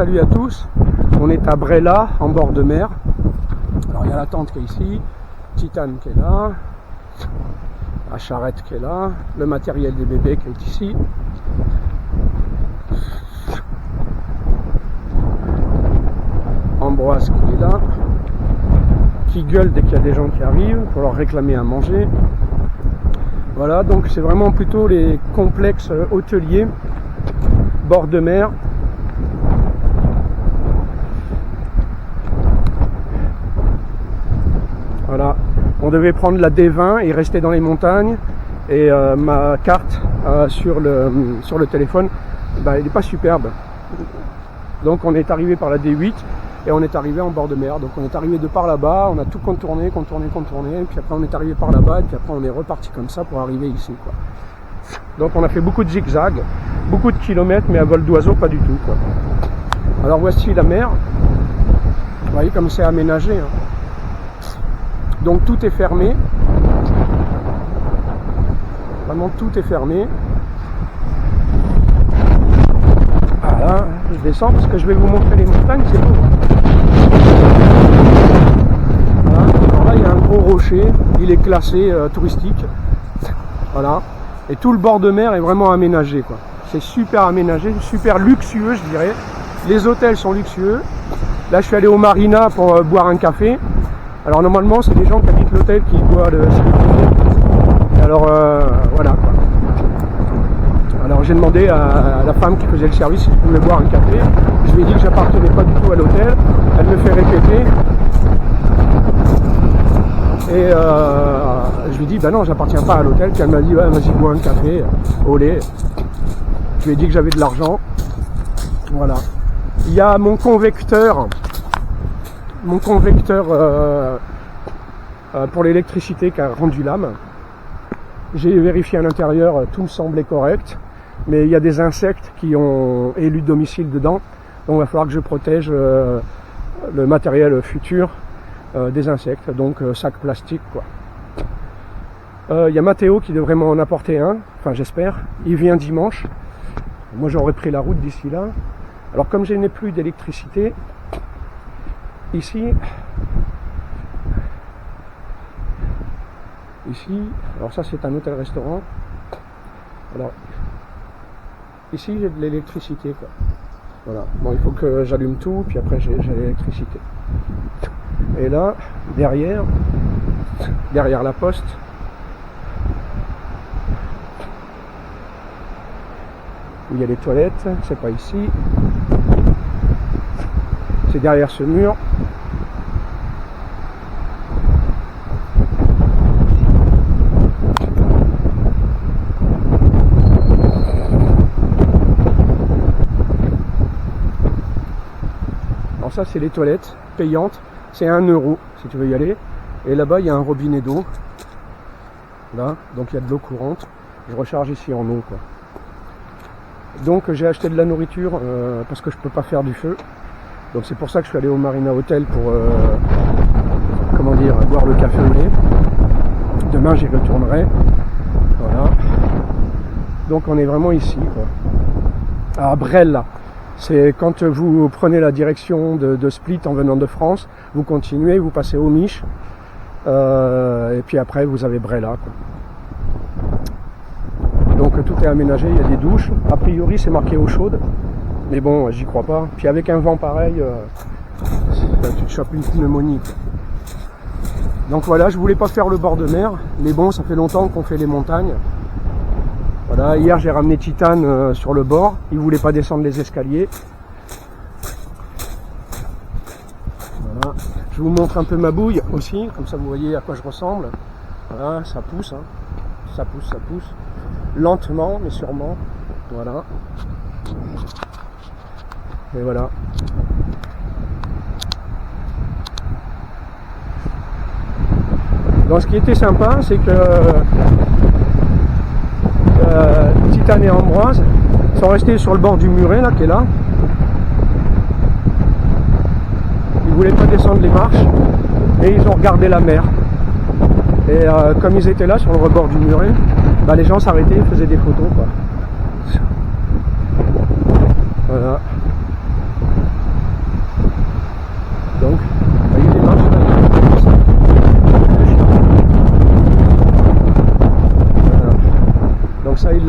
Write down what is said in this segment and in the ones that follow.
salut à tous. On est à Brella, en bord de mer. Alors il y a la tente qui est ici, Titane qui est là, la charrette qui est là, le matériel des bébés qui est ici. Ambroise qui est là, qui gueule dès qu'il y a des gens qui arrivent pour leur réclamer à manger. Voilà, donc c'est vraiment plutôt les complexes hôteliers, bord de mer. Voilà, on devait prendre la D20 et rester dans les montagnes. Et ma carte sur le téléphone, elle n'est pas superbe. Donc on est arrivé par la D8 et on est arrivé en bord de mer. Donc on est arrivé de par là-bas, on a tout contourné, et puis après on est arrivé par là-bas, et puis après on est reparti comme ça pour arriver ici, quoi. Donc on a fait beaucoup de zigzags, beaucoup de kilomètres, mais à vol d'oiseau pas du tout, quoi. Alors voici la mer. Vous voyez comme c'est aménagé, hein. Donc tout est fermé. Vraiment tout est fermé. Voilà, je descends parce que je vais vous montrer les montagnes, c'est beau. Voilà, alors là il y a un gros rocher, il est classé touristique. Voilà. Et tout le bord de mer est vraiment aménagé, quoi. C'est super aménagé, super luxueux, je dirais. Les hôtels sont luxueux. Là je suis allé au Marina pour boire un café. Alors normalement c'est des gens qui habitent l'hôtel qui boivent le café. Alors voilà, quoi. Alors j'ai demandé à la femme qui faisait le service si je pouvais boire un café. Je lui ai dit que j'appartenais pas du tout à l'hôtel. Elle me fait répéter. Et je lui ai dit bah non, j'appartiens pas à l'hôtel. Puis elle m'a dit ouais, vas-y bois un café au lait. Je lui ai dit que j'avais de l'argent. Voilà. Il y a mon convecteur pour l'électricité qui a rendu l'âme. J'ai vérifié à l'intérieur, tout me semblait correct, mais il y a des insectes qui ont élu domicile dedans, donc il va falloir que je protège le matériel futur des insectes, donc sac plastique, quoi. Il y a Mathéo qui devrait m'en apporter un, enfin j'espère, il vient dimanche. Moi j'aurais pris la route d'ici là. Alors comme je n'ai plus d'électricité, ici, alors ça c'est un hôtel-restaurant. Alors, ici j'ai de l'électricité, quoi. Voilà, bon il faut que j'allume tout, puis après j'ai l'électricité. Et là, derrière la poste, où il y a les toilettes, c'est pas ici. C'est derrière ce mur. Alors ça c'est les toilettes payantes, c'est 1 € si tu veux y aller. Et là-bas il y a un robinet d'eau. Là, donc il y a de l'eau courante. Je recharge ici en eau, quoi. Donc j'ai acheté de la nourriture parce que je peux pas faire du feu. Donc c'est pour ça que je suis allé au Marina Hotel pour boire le café au lait. Demain j'y retournerai. Voilà. Donc on est vraiment ici, quoi. À Brella. C'est quand vous prenez la direction de Split en venant de France, vous continuez, vous passez au Mich, et puis après vous avez Brella, quoi. Donc tout est aménagé, il y a des douches. A priori c'est marqué eau chaude. Mais bon, j'y crois pas. Puis avec un vent pareil, tu te chopes une pneumonie, quoi. Donc voilà, je voulais pas faire le bord de mer. Mais bon, ça fait longtemps qu'on fait les montagnes. Voilà, hier j'ai ramené Titane sur le bord. Il voulait pas descendre les escaliers. Voilà. Je vous montre un peu ma bouille aussi. Comme ça vous voyez à quoi je ressemble. Voilà, ça pousse, hein. Ça pousse. Lentement, mais sûrement. Voilà. Et voilà. Donc ce qui était sympa, c'est que Titane et Ambroise sont restés sur le bord du muret, là, qui est là. Ils voulaient pas descendre les marches et ils ont regardé la mer. Et comme ils étaient là sur le rebord du muret, les gens s'arrêtaient et faisaient des photos, quoi. Voilà.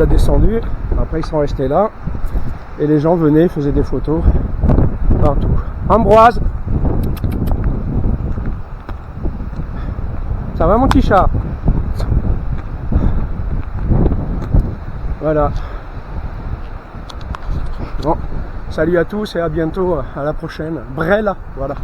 l'a descendu. Après ils sont restés là. Et les gens venaient, faisaient des photos partout. Ambroise, ça va mon petit chat? Voilà. Bon, salut à tous et à bientôt, à la prochaine. Brel, voilà.